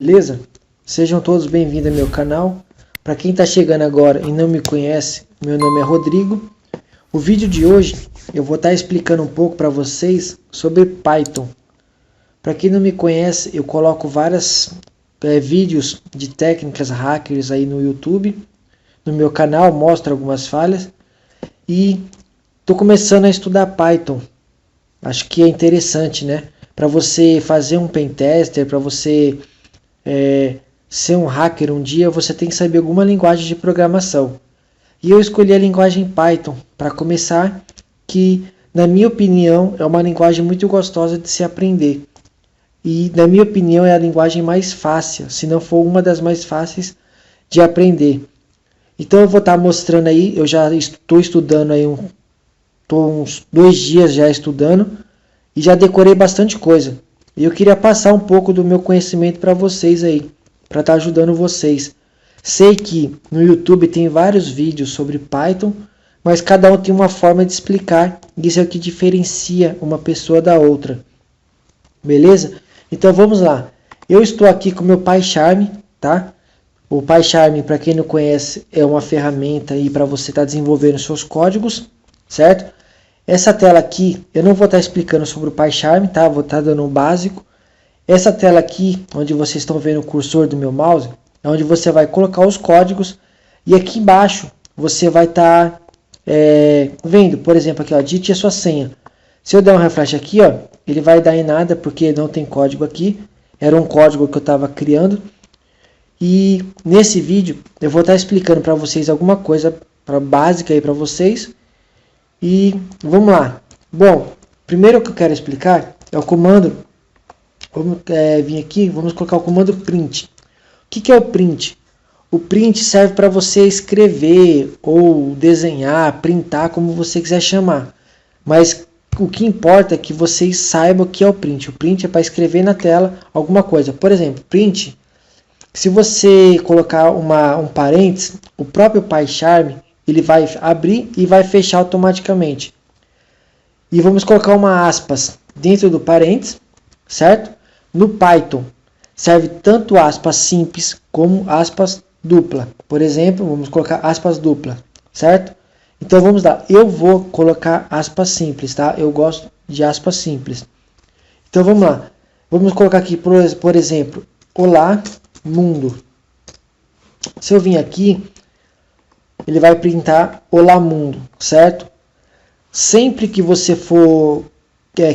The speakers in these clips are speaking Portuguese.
Beleza? Sejam todos bem-vindos ao meu canal. Para quem está chegando agora e não me conhece, meu nome é Rodrigo. O vídeo de hoje eu vou estar explicando um pouco para vocês sobre Python. Para quem não me conhece, eu coloco vários vídeos de técnicas hackers aí no YouTube. No meu canal mostro algumas falhas e estou começando a estudar Python. Acho que é interessante, né? Para você fazer um pentester, para você ser um hacker um dia, você tem que saber alguma linguagem de programação. E eu escolhi a linguagem Python para começar, que na minha opinião é uma linguagem muito gostosa de se aprender. E na minha opinião é a linguagem mais fácil, se não for uma das mais fáceis de aprender. Então eu vou estar mostrando aí, eu já estou estudando aí, estou uns 2 dias já estudando e já decorei bastante coisa. E eu queria passar um pouco do meu conhecimento para vocês aí, para estar ajudando vocês. Sei que no YouTube tem vários vídeos sobre Python, mas cada um tem uma forma de explicar, e isso é o que diferencia uma pessoa da outra. Beleza? Então vamos lá. Eu estou aqui com o meu PyCharm, tá? O PyCharm, para quem não conhece, é uma ferramenta aí para você estar desenvolvendo seus códigos, certo? Essa tela aqui, eu não vou estar explicando sobre o PyCharm, tá? Vou estar dando um básico. Essa tela aqui, onde vocês estão vendo o cursor do meu mouse, é onde você vai colocar os códigos. E aqui embaixo, você vai estar vendo, por exemplo, aqui, ó, digite a sua senha. Se eu der um refresh aqui, ó, ele vai dar em nada, porque não tem código aqui. Era um código que eu estava criando. E nesse vídeo, eu vou estar explicando para vocês alguma coisa básica aí para vocês. E vamos lá. Bom, primeiro que eu quero explicar é o comando. Vamos vir aqui, vamos colocar o comando print. O que é o print? O print serve para você escrever ou desenhar, printar, como você quiser chamar. Mas o que importa é que vocês saibam o que é o print. O print é para escrever na tela alguma coisa. Por exemplo, print, se você colocar um parênteses, o próprio PyCharm ele vai abrir e vai fechar automaticamente. E vamos colocar uma aspas dentro do parênteses, certo? No Python serve tanto aspas simples como aspas dupla. Por exemplo, vamos colocar aspas dupla, certo? Então vamos lá, eu vou colocar aspas simples, tá? Eu gosto de aspas simples. Então vamos lá, vamos colocar aqui, por exemplo, olá mundo. Se eu vim aqui, ele vai printar olá mundo, certo? Sempre que você for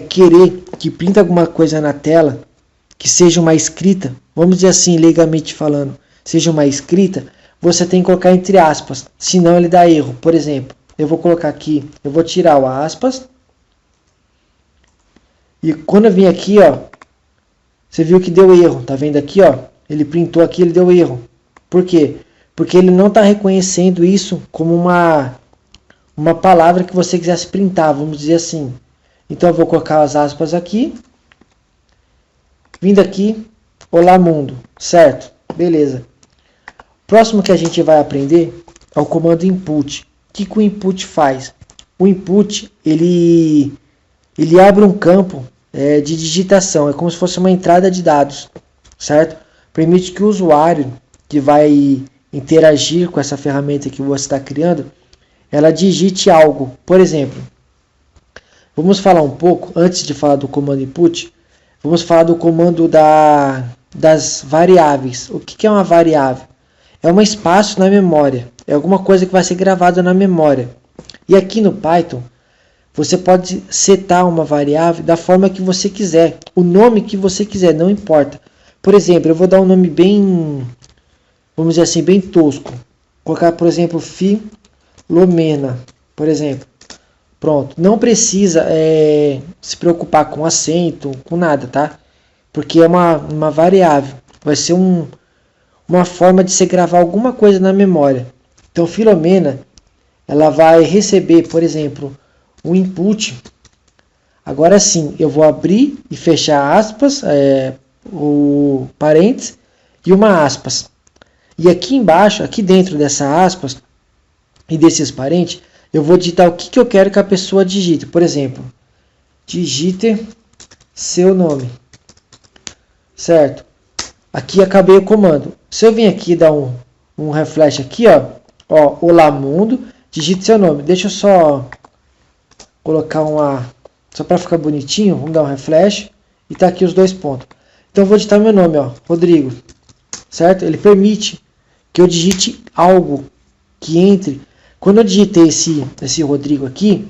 querer que printe alguma coisa na tela, que seja uma escrita, vamos dizer assim, legalmente falando, seja uma escrita, você tem que colocar entre aspas, senão ele dá erro. Por exemplo, eu vou colocar aqui, eu vou tirar o aspas, e quando eu vim aqui, ó, você viu que deu erro, tá vendo aqui, ó, ele printou aqui, ele deu erro. Por quê? Porque ele não está reconhecendo isso como uma palavra que você quisesse printar, vamos dizer assim. Então eu vou colocar as aspas aqui. Vindo aqui, olá mundo, certo? Beleza. Próximo que a gente vai aprender é o comando input. O que o input faz? O input, ele abre um campo de digitação, é como se fosse uma entrada de dados, certo? Permite que o usuário que vai interagir com essa ferramenta que você está criando, ela digite algo. Por exemplo, vamos falar um pouco, antes de falar do comando input, vamos falar do comando das variáveis. O que é uma variável? É um espaço na memória, é alguma coisa que vai ser gravada na memória. E aqui no Python, você pode setar uma variável da forma que você quiser, o nome que você quiser, não importa. Por exemplo, eu vou dar um nome bem, vamos dizer assim, bem tosco. Colocar, por exemplo, Filomena, por exemplo. Pronto. Não precisa se preocupar com acento, com nada, tá? Porque é uma variável. Vai ser uma forma de você gravar alguma coisa na memória. Então, Filomena, ela vai receber, por exemplo, um input. Agora sim, eu vou abrir e fechar aspas, o parênteses e uma aspas. E aqui embaixo, aqui dentro dessa aspas e desses parênteses, eu vou digitar o que eu quero que a pessoa digite. Por exemplo, digite seu nome, certo? aqui acabei o comando. Se eu vim aqui dar um refresh aqui, ó, olá mundo, digite seu nome. Deixa eu só colocar só para ficar bonitinho, vamos dar um refresh e tá aqui os 2 pontos. Então eu vou digitar meu nome, ó, Rodrigo, certo? Ele permite que eu digite algo que entre. Quando eu digitei esse Rodrigo aqui,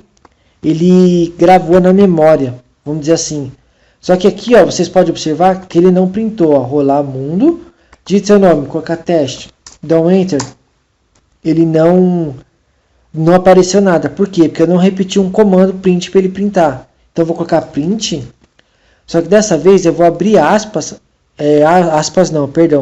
ele gravou na memória, vamos dizer assim. Só que aqui, ó, vocês podem observar que ele não printou, ó, rolar mundo, digite seu nome, colocar teste, dá um enter, ele não apareceu nada. Por quê? Porque eu não repeti um comando print para ele printar. Então eu vou colocar print, só que dessa vez eu vou abrir aspas,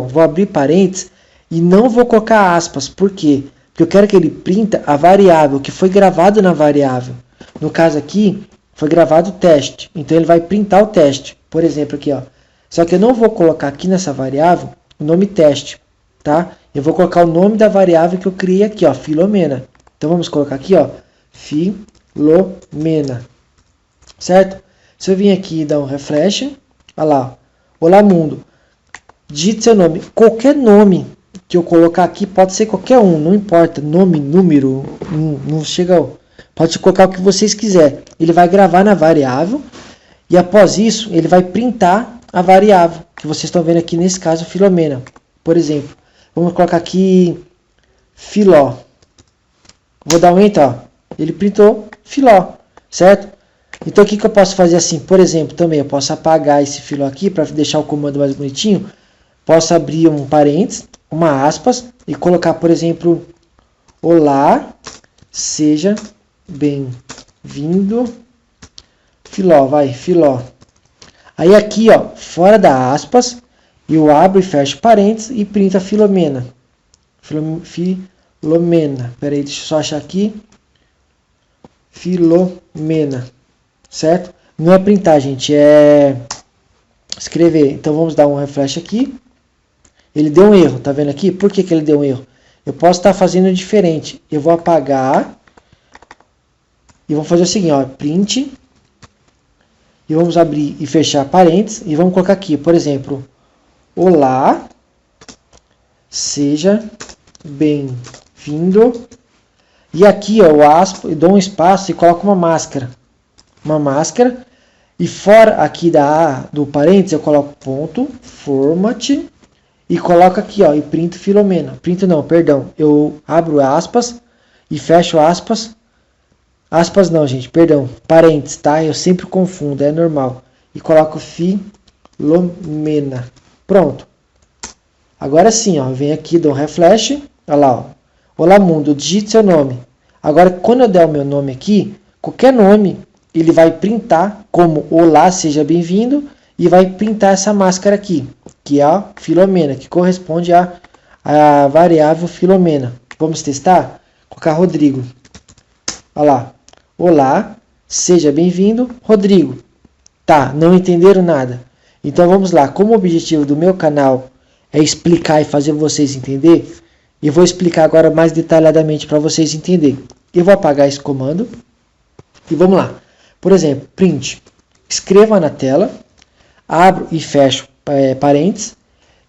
vou abrir parênteses e não vou colocar aspas. Por quê? Porque eu quero que ele printa a variável que foi gravado na variável. No caso aqui, foi gravado o teste. Então ele vai printar o teste. Por exemplo, aqui, ó. Só que eu não vou colocar aqui nessa variável o nome teste, tá? Eu vou colocar o nome da variável que eu criei aqui, ó, Filomena. Então vamos colocar aqui, ó, Filomena. Certo? Se eu vim aqui e dar um refresh, olha lá, olá mundo. Digite seu nome. Qualquer nome que eu colocar aqui pode ser qualquer um, não importa, nome, número, não chega, pode colocar o que vocês quiserem. Ele vai gravar na variável e após isso ele vai printar a variável que vocês estão vendo aqui, nesse caso Filomena. Por exemplo, vamos colocar aqui Filó. Vou dar um enter, ó. Ele printou Filó, certo? Então o que eu posso fazer assim? Por exemplo, também eu posso apagar esse Filó aqui para deixar o comando mais bonitinho. Posso abrir um parênteses, uma aspas e colocar, por exemplo, olá, seja bem-vindo, Filó, Filó. Aí aqui, ó, fora da aspas, eu abro e fecho parênteses e printa Filomena. Filomena. Pera aí, deixa eu só achar aqui. Filomena. Certo? Não é printar, gente, é escrever. Então vamos dar um refresh aqui. Ele deu um erro, tá vendo aqui? Por que ele deu um erro? Eu posso estar fazendo diferente. Eu vou apagar e vou fazer o seguinte, ó, print. E vamos abrir e fechar parênteses e vamos colocar aqui, por exemplo, olá, seja bem-vindo. E aqui, ó, eu dou um espaço e coloco uma máscara. Uma máscara. E fora aqui do parênteses eu coloco ponto, format. E coloco aqui, ó, e printo Filomena. Printo não, perdão. Eu abro aspas e fecho aspas. Aspas não, gente, perdão. Parênteses, tá? Eu sempre confundo, é normal. E coloco Filomena. Pronto. Agora sim, ó, vem aqui, dou um refresh. Olha lá, ó. Olá mundo, digite seu nome. Agora, quando eu der o meu nome aqui, qualquer nome, ele vai printar como olá, seja bem-vindo. E vai printar essa máscara aqui, que é a Filomena, que corresponde à variável Filomena. Vamos testar? Colocar Rodrigo. Olha lá. Olá, seja bem-vindo, Rodrigo. Tá, não entenderam nada? Então vamos lá. Como o objetivo do meu canal é explicar e fazer vocês entenderem, eu vou explicar agora mais detalhadamente para vocês entenderem. Eu vou apagar esse comando e vamos lá. Por exemplo, print. Escreva na tela. Abro e fecho parênteses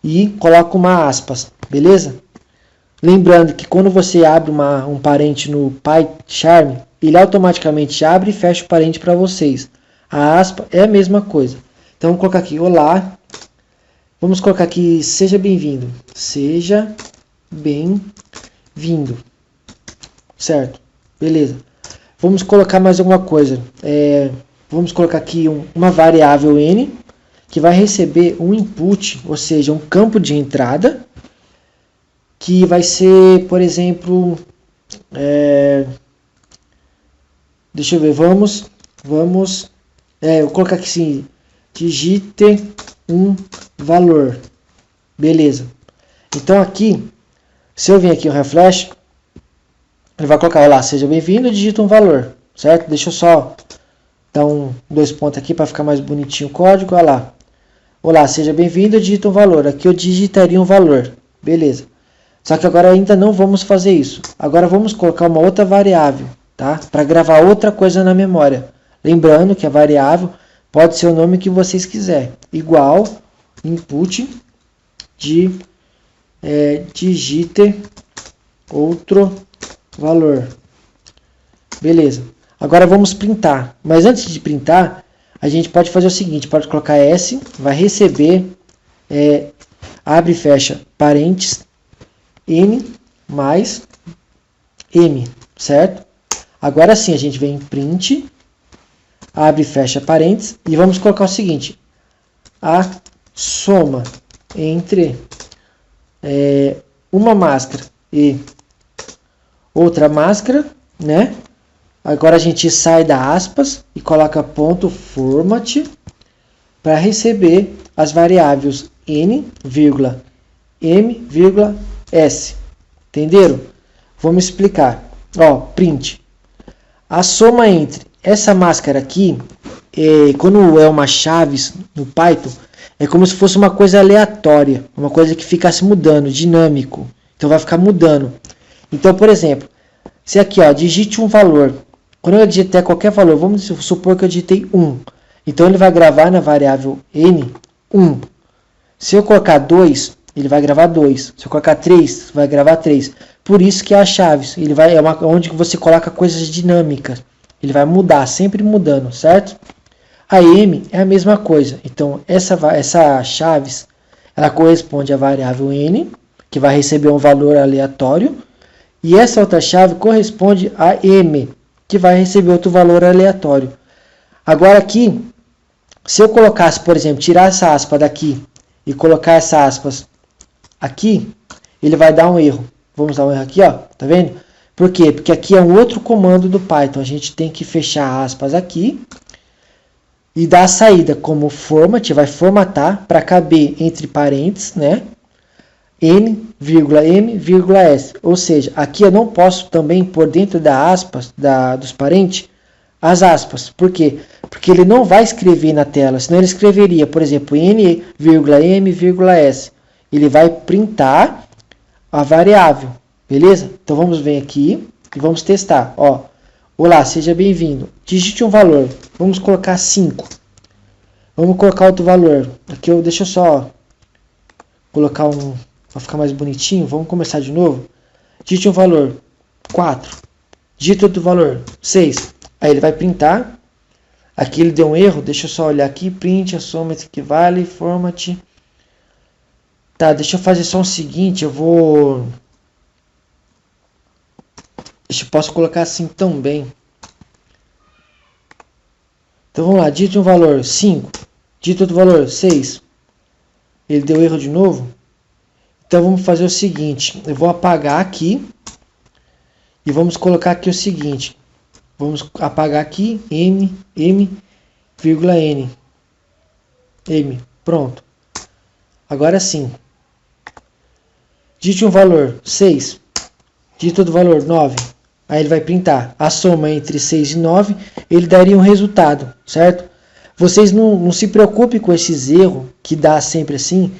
e coloco uma aspas, beleza? Lembrando que quando você abre um parente no PyCharm, ele automaticamente abre e fecha o parente para vocês. A aspa é a mesma coisa. Então vamos colocar aqui, olá. Vamos colocar aqui, seja bem-vindo. Seja bem-vindo. Certo? Beleza. Vamos colocar mais alguma coisa. Vamos colocar aqui uma variável n, que vai receber um input, ou seja, um campo de entrada, que vai ser, por exemplo, deixa eu ver, vamos, eu vou colocar aqui assim, digite um valor, beleza. Então aqui, se eu vir aqui o refresh, ele vai colocar, olá, seja bem-vindo, digita um valor, certo? Deixa eu só dar 2 pontos aqui para ficar mais bonitinho o código, olha lá. Olá, seja bem-vindo, digita um valor. Aqui eu digitaria um valor. Beleza. Só que agora ainda não vamos fazer isso. Agora vamos colocar uma outra variável, tá? Para gravar outra coisa na memória. Lembrando que a variável pode ser o nome que vocês quiserem. Igual, input, digite outro valor. Beleza. Agora vamos printar. Mas antes de printar, a gente pode fazer o seguinte, pode colocar S, vai receber, abre e fecha parênteses, N mais M, certo? Agora sim, a gente vem em print, abre e fecha parênteses, e vamos colocar o seguinte, a soma entre uma máscara e outra máscara, né? Agora a gente sai da aspas e coloca ponto format para receber as variáveis n, m, s. Entenderam? Vamos explicar. Ó, print. A soma entre essa máscara aqui, quando é uma chaves no Python, é como se fosse uma coisa aleatória, uma coisa que ficasse mudando, dinâmico. Então vai ficar mudando. Então, por exemplo, se aqui, ó, digite um valor. Quando eu digitar qualquer valor, vamos supor que eu digitei 1. Então ele vai gravar na variável n 1. Se eu colocar 2, ele vai gravar 2. Se eu colocar 3, vai gravar 3. Por isso que é a chaves. Onde você coloca coisas dinâmicas. Ele vai mudar, sempre mudando, certo? A m é a mesma coisa. Então essa chaves, ela corresponde à variável n, que vai receber um valor aleatório. E essa outra chave corresponde a m, que vai receber outro valor aleatório. Agora aqui, se eu colocasse, por exemplo, tirar essa aspa daqui e colocar essa aspas aqui, ele vai dar um erro. Vamos dar um erro aqui, ó, tá vendo? Por quê? Porque aqui é um outro comando do Python. A gente tem que fechar aspas aqui e dar a saída como format, vai formatar para caber entre parênteses, né? N, M, S. Ou seja, aqui eu não posso também pôr dentro da aspas, dos parentes, as aspas. Por quê? Porque ele não vai escrever na tela, senão ele escreveria, por exemplo, N, M, S. Ele vai printar a variável, beleza? Então vamos vir aqui e vamos testar. Ó, olá, seja bem-vindo. Digite um valor. Vamos colocar 5. Vamos colocar outro valor. Aqui deixa eu só colocar para ficar mais bonitinho. Vamos começar de novo. Digite um valor 4. Digite outro valor 6. Aí ele vai printar. Aqui ele deu um erro. Deixa eu só olhar aqui. Print, a soma equivale, format. Tá, deixa eu fazer só o seguinte. Eu posso colocar assim também. Então vamos lá. Digite um valor 5. Digite outro valor 6. Ele deu erro de novo. Então vamos fazer o seguinte, eu vou apagar aqui e vamos colocar aqui o seguinte, vamos apagar aqui M, pronto. Agora sim, digite um valor 6, digite outro valor 9, aí ele vai printar a soma entre 6 e 9, ele daria um resultado, certo? Vocês não se preocupem com esses erros que dá sempre assim,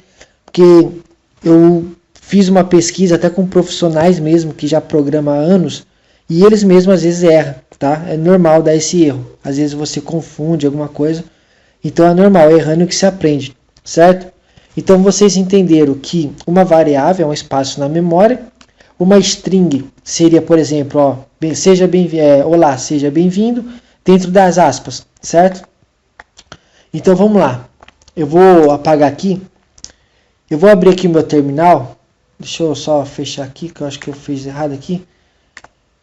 porque eu fiz uma pesquisa até com profissionais mesmo que já programam há anos e eles mesmos às vezes erram, tá? É normal dar esse erro. Às vezes você confunde alguma coisa, então é normal, é errando que se aprende, certo? Então vocês entenderam que uma variável é um espaço na memória, uma string seria, por exemplo, ó, olá, seja bem-vindo, dentro das aspas, certo? Então vamos lá, eu vou apagar aqui. Eu vou abrir aqui o meu terminal. Deixa eu só fechar aqui, que eu acho que eu fiz errado aqui.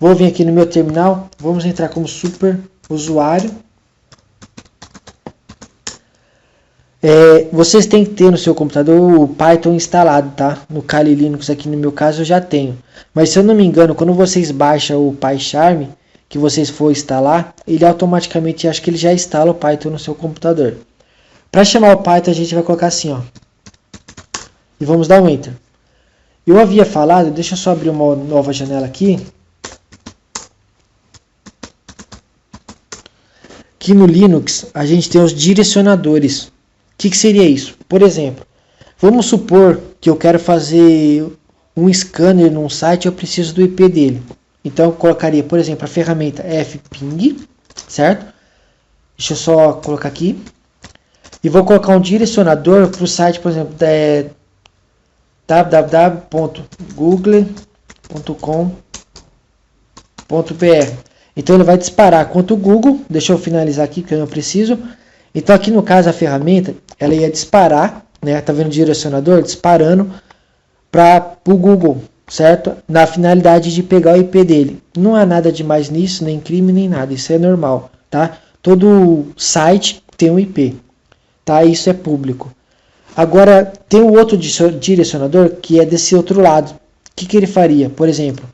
Vou vir aqui no meu terminal. Vamos entrar como super usuário. Vocês têm que ter no seu computador o Python instalado, tá? No Kali Linux aqui no meu caso eu já tenho. Mas se eu não me engano, quando vocês baixam o PyCharm, que vocês for instalar, ele automaticamente, acho que ele já instala o Python no seu computador. Para chamar o Python a gente vai colocar assim, ó. E vamos dar um Enter. Eu havia falado, deixa eu só abrir uma nova janela aqui. Que no Linux a gente tem os direcionadores. O que seria isso? Por exemplo, vamos supor que eu quero fazer um scanner num site e eu preciso do IP dele. Então eu colocaria, por exemplo, a ferramenta fping, certo? Deixa eu só colocar aqui. E vou colocar um direcionador para o site, por exemplo, www.google.com.br. Então ele vai disparar quanto o Google. Deixa eu finalizar aqui que eu não preciso. Então aqui no caso a ferramenta, ela ia disparar, né? Tá vendo o direcionador disparando para o Google, certo? Na finalidade de pegar o IP dele. Não há nada de mais nisso, nem crime, nem nada. Isso é normal, tá? Todo site tem um IP, tá? Isso é público. Agora, tem o outro direcionador que é desse outro lado. O que ele faria? Por exemplo,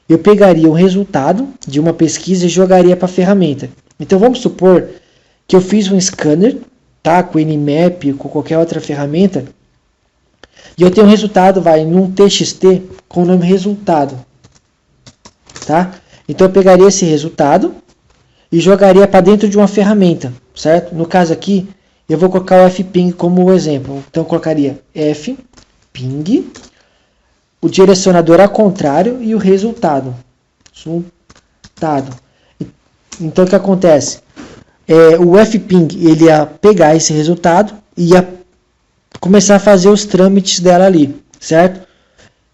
eu pegaria o resultado de uma pesquisa e jogaria para a ferramenta. Então, vamos supor que eu fiz um scanner, tá? Com Nmap, com qualquer outra ferramenta, e eu tenho um resultado, num TXT com o nome resultado, tá? Então, eu pegaria esse resultado e jogaria para dentro de uma ferramenta, certo? No caso aqui, eu vou colocar o fping como exemplo. Então, eu colocaria fping, o direcionador ao contrário e o resultado. Então, o que acontece? O fping ele ia pegar esse resultado e ia começar a fazer os trâmites dela ali, certo?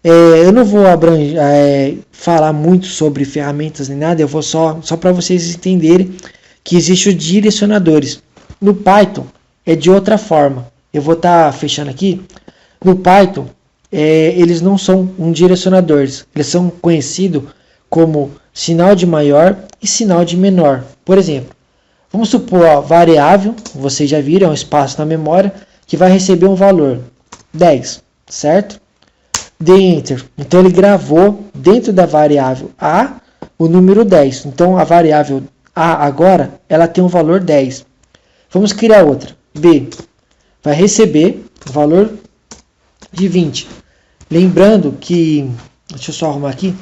Eu não vou falar muito sobre ferramentas nem nada, eu vou só para vocês entenderem que existem os direcionadores. No Python é de outra forma. Eu vou estar fechando aqui. No Python, eles não são um direcionador, eles são conhecidos como sinal de maior e sinal de menor. Por exemplo, vamos supor, variável, vocês já viram, é um espaço na memória, que vai receber um valor 10, certo? Dê Enter. Então ele gravou dentro da variável A o número 10. Então a variável A agora ela tem um valor 10. Vamos criar outra. B vai receber o valor de 20. Lembrando que, deixa eu só arrumar aqui,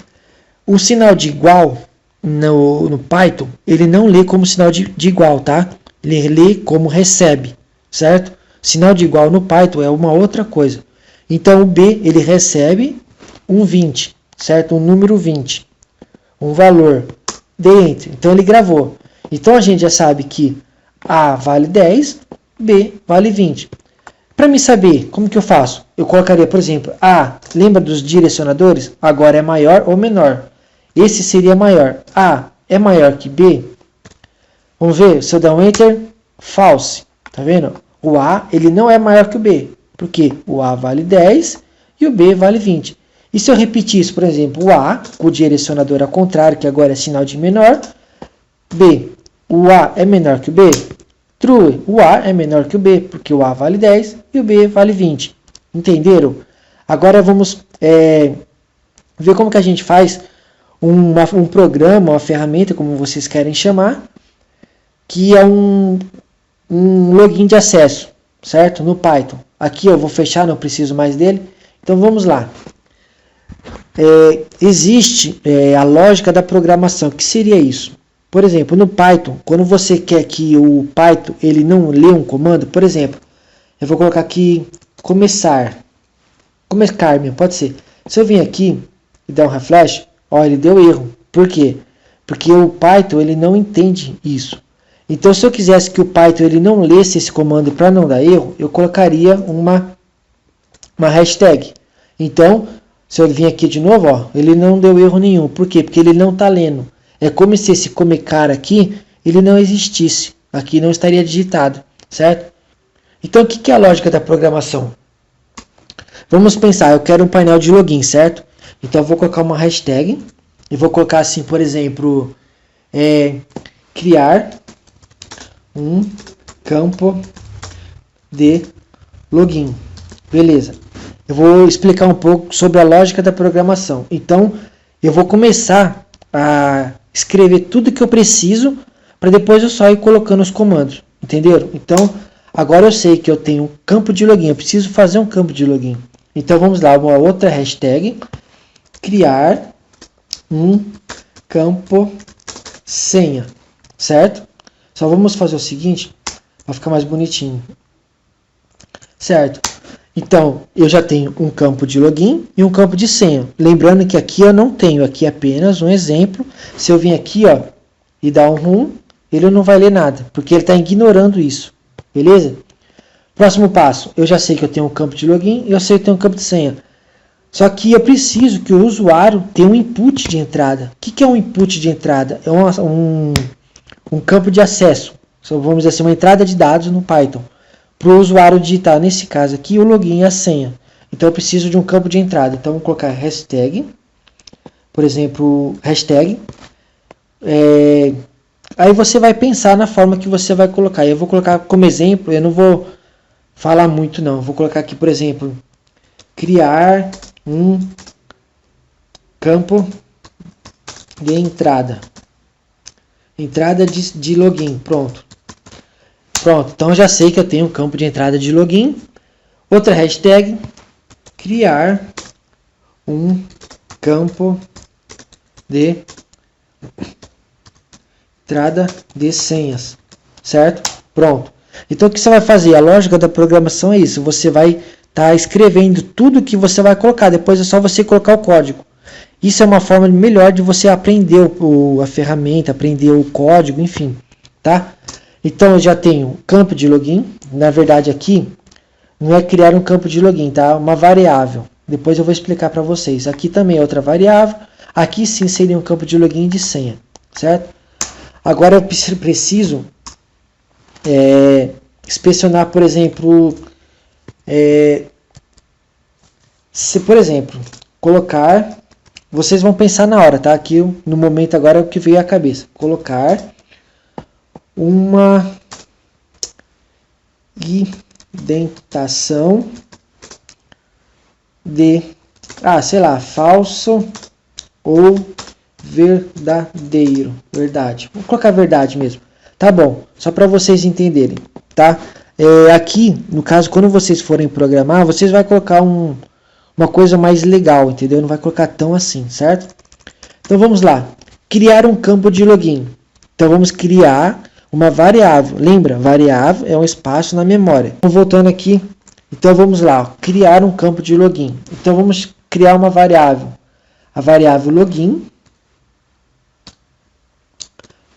o sinal de igual no Python, ele não lê como sinal de igual, tá? Ele lê como recebe, certo? Sinal de igual no Python é uma outra coisa. Então o B ele recebe um 20, certo? Um número 20, um valor dentro. Então ele gravou. Então a gente já sabe que A vale 10, B vale 20. Para me saber como que eu faço, eu colocaria, por exemplo, A, lembra dos direcionadores? Agora é maior ou menor. Esse seria maior. A é maior que B? Vamos ver, se eu der um Enter, false. Tá vendo? O A ele não é maior que o B. Porque o A vale 10 e o B vale 20. E se eu repetisse, por exemplo, o A com o direcionador ao contrário, que agora é sinal de menor, B, o A é menor que o B? True, o A é menor que o B, porque o A vale 10 e o B vale 20. Entenderam? Agora vamos ver como que a gente faz um programa, uma ferramenta, como vocês querem chamar, que é um login de acesso, certo? No Python. Aqui eu vou fechar, não preciso mais dele. Então vamos lá. Existe a lógica da programação. O que seria isso? Por exemplo, no Python, quando você quer que o Python ele não lê um comando, por exemplo, eu vou colocar aqui começar mesmo, pode ser. Se eu vim aqui e der um refresh, ó, ele deu erro. Por quê? Porque o Python ele não entende isso. Então, se eu quisesse que o Python ele não lesse esse comando para não dar erro, eu colocaria uma hashtag. Então, se eu vir aqui de novo, ó, ele não deu erro nenhum. Por quê? Porque ele não está lendo. É como se esse comecar aqui, ele não existisse. Aqui não estaria digitado, certo? Então, o que é a lógica da programação? Vamos pensar, eu quero um painel de login, certo? Então, eu vou colocar uma hashtag. E vou colocar assim, por exemplo, criar um campo de login. Beleza. Eu vou explicar um pouco sobre a lógica da programação. Então, eu vou começar a escrever tudo que eu preciso para depois eu só ir colocando os comandos. Entenderam? Então, agora eu sei que eu tenho um campo de login. Eu preciso fazer um campo de login. Então, vamos lá. Uma outra hashtag. Criar um campo senha. Certo? Só vamos fazer o seguinte, para ficar mais bonitinho. Certo? Então, eu já tenho um campo de login e um campo de senha. Lembrando que aqui eu não tenho, aqui é apenas um exemplo. Se eu vir aqui, ó, e dar um run, ele não vai ler nada, porque ele está ignorando isso. Beleza? Próximo passo, eu já sei que eu tenho um campo de login e eu sei que eu tenho um campo de senha. Só que eu preciso que o usuário tenha um input de entrada. O que é um input de entrada? É um campo de acesso. Vamos dizer assim, uma entrada de dados no Python. Para o usuário digitar, nesse caso aqui, o login e a senha. Então eu preciso de um campo de entrada. Então vamos colocar hashtag. Por exemplo, hashtag. Aí você vai pensar na forma que você vai colocar. Eu vou colocar como exemplo, eu não vou falar muito não. Eu vou colocar aqui, por exemplo, criar um campo de entrada. Entrada de login. Pronto. Então já sei que eu tenho um campo de entrada de login. Outra hashtag. Criar um campo de entrada de senhas. Certo? Pronto. Então o que você vai fazer? A lógica da programação é isso. Você vai estar escrevendo tudo que você vai colocar. Depois é só você colocar o código. Isso é uma forma melhor de você aprender a ferramenta, aprender o código, enfim. Tá? Então eu já tenho campo de login. Na verdade aqui não é criar um campo de login, tá? Uma variável. Depois eu vou explicar para vocês. Aqui também é outra variável. Aqui sim seria um campo de login e de senha. Certo? Agora eu preciso inspecionar, por exemplo, se por exemplo colocar, vocês vão pensar na hora, tá? Aqui no momento agora é o que veio à cabeça. Colocar uma indentação de, sei lá, falso ou verdadeiro. Verdade. Vou colocar verdade mesmo. Tá bom. Só para vocês entenderem, tá? Aqui, no caso, quando vocês forem programar, vocês vão colocar uma coisa mais legal, entendeu? Não vai colocar tão assim, certo? Então vamos lá. Criar um campo de login. Então vamos criar uma variável. Lembra? Variável é um espaço na memória. Então, voltando aqui. Então vamos lá. Criar um campo de login. Então vamos criar uma variável. A variável login.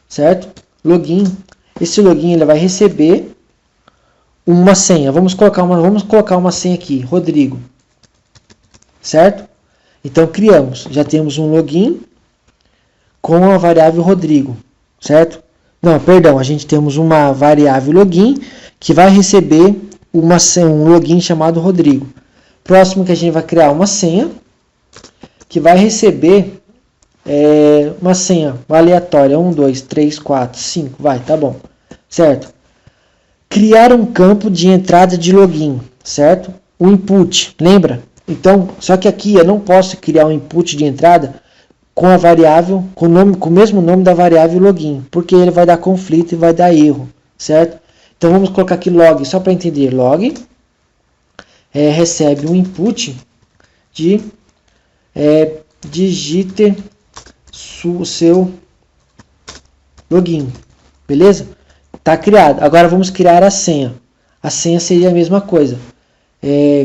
Certo? Login. Esse login ele vai receber uma senha. Vamos colocar uma senha aqui. Rodrigo. Certo? Então criamos. Já temos um login com a variável Rodrigo. Certo? Não, perdão. A gente temos uma variável login que vai receber um login chamado Rodrigo. Próximo que a gente vai criar uma senha que vai receber uma senha aleatória. 1, 2, 3, 4, 5. Vai, tá bom. Certo? Criar um campo de entrada de login. Certo? O input. Lembra? Então, só que aqui eu não posso criar um input de entrada com a variável, com o mesmo nome da variável login, porque ele vai dar conflito e vai dar erro, certo? Então vamos colocar aqui log, só para entender, log recebe um input de digite o seu login, beleza? Tá criado. Agora vamos criar a senha. A senha seria a mesma coisa.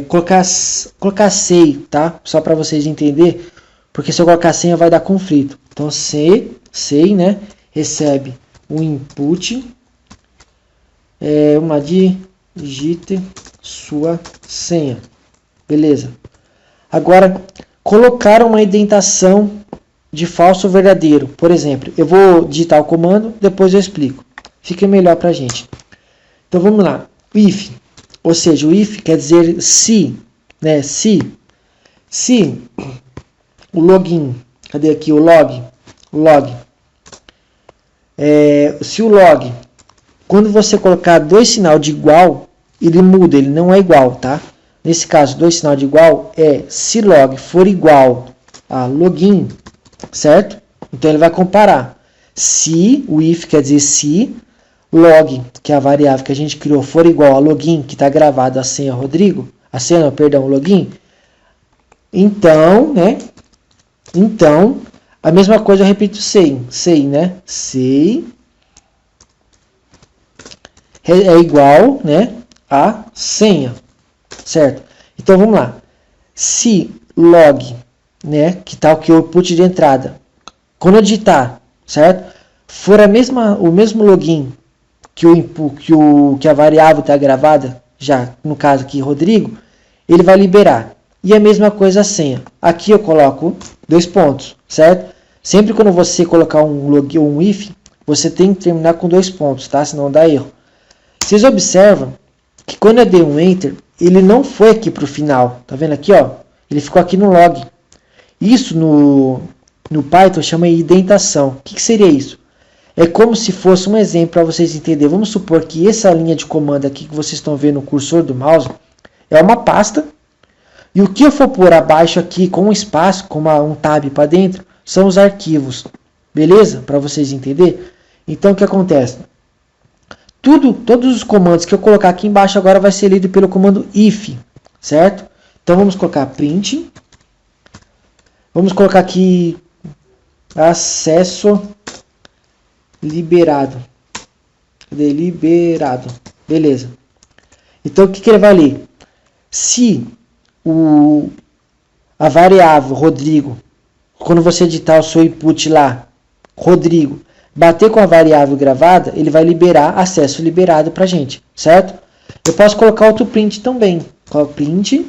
Colocar sei, tá? Só para vocês entenderem, porque se eu colocar senha vai dar conflito. Então sei, né? Recebe um input, uma digite sua senha, beleza? Agora colocar uma indentação de falso ou verdadeiro. Por exemplo, eu vou digitar o comando, depois eu explico. Fica melhor pra gente. Então vamos lá. If. Ou seja, o if quer dizer se, né? Se o login, cadê aqui o log? Se o log, quando você colocar dois sinal de igual, ele muda, ele não é igual, tá? Nesse caso, dois sinal de igual se log for igual a login, certo? Então ele vai comparar. Se, o if quer dizer se, log, que é a variável que a gente criou, for igual a login, que está gravado a senha Rodrigo, o login, então, né? Então, a mesma coisa eu repito sei, né? Sei é igual, né, a senha, certo? Então vamos lá. Se log, né, que tá o output de entrada, quando eu digitar, certo? For o mesmo login que a variável está gravada, já no caso aqui Rodrigo, ele vai liberar. E a mesma coisa a senha. Aqui eu coloco 2 pontos, certo? Sempre quando você colocar um login ou um if, você tem que terminar com 2 pontos, tá? Senão dá erro. Vocês observam que quando eu dei um enter, ele não foi aqui para o final. Tá vendo aqui, ó? Ele ficou aqui no log. Isso no Python chama indentação. O que seria isso? É como se fosse um exemplo para vocês entenderem. Vamos supor que essa linha de comando aqui que vocês estão vendo no cursor do mouse é uma pasta. E o que eu for pôr abaixo aqui com um espaço, com um tab para dentro, são os arquivos. Beleza? Para vocês entenderem. Então o que acontece? Todos os comandos que eu colocar aqui embaixo agora vai ser lido pelo comando if. Certo? Então vamos colocar print. Vamos colocar aqui acesso liberado. Cadê? Liberado. Beleza. Então o que ele vai ler? Se a variável Rodrigo, quando você editar o seu input lá, Rodrigo, bater com a variável gravada, ele vai liberar acesso liberado para a gente, certo? Eu posso colocar outro print também. Qual print?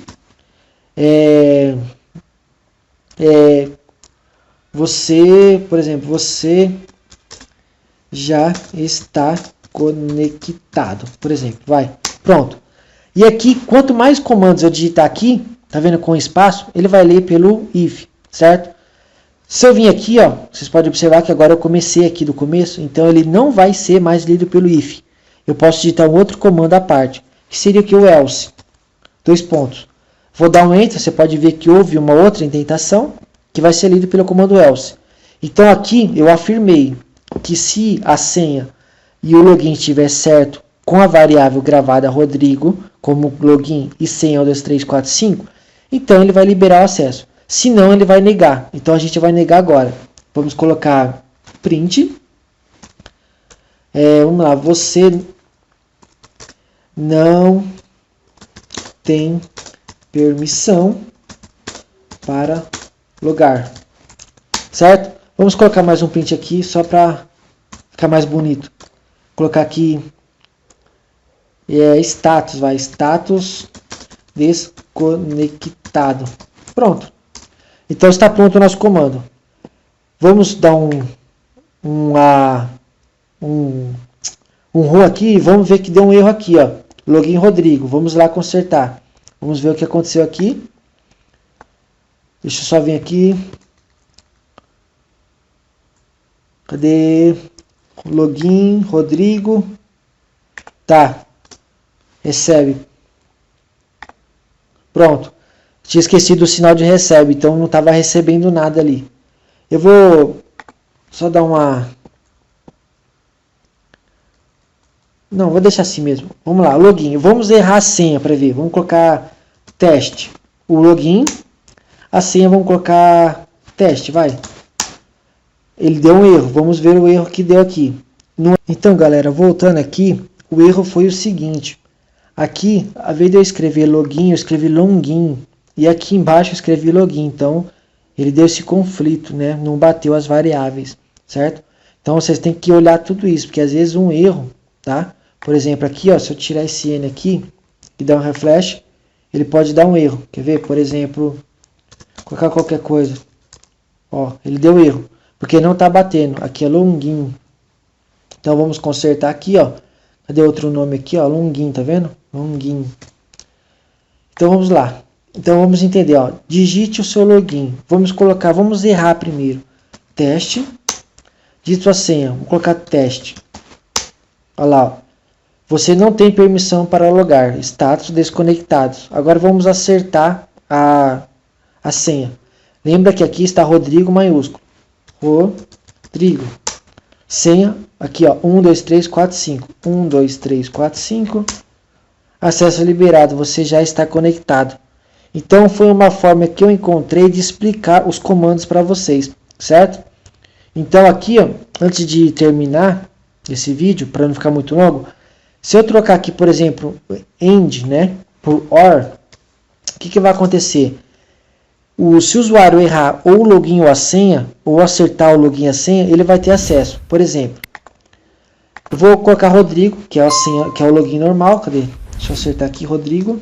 Você, por exemplo, você já está conectado, por exemplo, vai, pronto. E aqui, quanto mais comandos eu digitar aqui, tá vendo com espaço, ele vai ler pelo if, certo? Se eu vim aqui, ó, vocês podem observar que agora eu comecei aqui do começo, então ele não vai ser mais lido pelo if. Eu posso digitar um outro comando à parte, que seria aqui o else, 2 pontos. Vou dar um enter, você pode ver que houve uma outra indentação, que vai ser lido pelo comando else. Então aqui eu afirmei que se a senha e o login estiver certo com a variável gravada Rodrigo, como login e senha 1, 2, 3, 4, 5, então ele vai liberar o acesso. Se não, ele vai negar. Então a gente vai negar agora. Vamos colocar print. Vamos lá, você não tem permissão para logar. Certo? Vamos colocar mais um print aqui, só para ficar mais bonito. Colocar aqui status, vai, status desconectado. Pronto. Então está pronto o nosso comando. Vamos dar um run aqui e vamos ver que deu um erro aqui, ó. Login Rodrigo. Vamos lá consertar. Vamos ver o que aconteceu aqui. Deixa eu só vir aqui. Cadê? Login Rodrigo. Tá. Recebe. Pronto. Tinha esquecido o sinal de recebe, então não estava recebendo nada ali. Eu vou só dar uma... Não, vou deixar assim mesmo. Vamos lá, login. Vamos errar a senha para ver. Vamos colocar teste. O login. A senha vamos colocar teste, vai. Ele deu um erro. Vamos ver o erro que deu aqui. Então, galera, voltando aqui, o erro foi o seguinte. Aqui, ao invés de eu escrever login, eu escrevi login. E aqui embaixo eu escrevi login. Então, ele deu esse conflito, né? Não bateu as variáveis, certo? Então, vocês têm que olhar tudo isso, porque às vezes um erro, tá? Por exemplo, aqui, ó, se eu tirar esse N aqui e dar um refresh, ele pode dar um erro. Quer ver? Por exemplo, colocar qualquer coisa. Ó, ele deu erro, porque não está batendo. Aqui é login. Então, vamos consertar aqui, ó. Cadê outro nome aqui, ó? Login, tá vendo? Login. Então, vamos lá. Então, vamos entender, ó. Digite o seu login. Vamos errar primeiro. Teste. Digito a senha. Vou colocar teste. Olha lá, ó. Você não tem permissão para logar. Status desconectados. Agora, vamos acertar a senha. Lembra que aqui está Rodrigo maiúsculo. Rodrigo. Senha. Aqui, ó. 1, 2, 3, 4, 5. 1, 2, 3, 4, 5. Acesso liberado. Você já está conectado. Então, foi uma forma que eu encontrei de explicar os comandos para vocês, certo? Então, aqui, ó, antes de terminar esse vídeo, para não ficar muito longo, se eu trocar aqui, por exemplo, end, né, por or, o que vai acontecer? Se o usuário errar ou o login ou a senha, ou acertar o login e a senha, ele vai ter acesso. Por exemplo, eu vou colocar Rodrigo, que é a senha, que é o login normal. Cadê? Deixa eu acertar aqui, Rodrigo.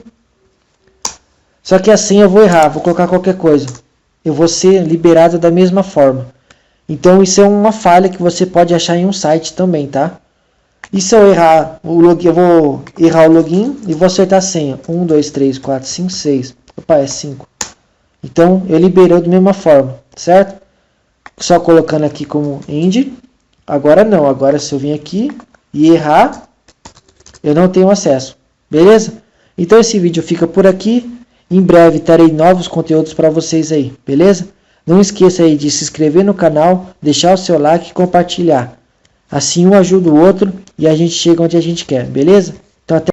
Só que a senha eu vou errar, vou colocar qualquer coisa. Eu vou ser liberado da mesma forma. Então isso é uma falha que você pode achar em um site também, tá? E se eu errar o login, eu vou errar o login e vou acertar a senha. 1, 2, 3, 4, 5, 6. Opa, é 5. Então eu liberou da mesma forma, certo? Só colocando aqui como end. Agora não, agora se eu vir aqui e errar, eu não tenho acesso. Beleza? Então esse vídeo fica por aqui. Em breve terei novos conteúdos para vocês aí, beleza? Não esqueça aí de se inscrever no canal, deixar o seu like e compartilhar. Assim um ajuda o outro e a gente chega onde a gente quer, beleza? Então até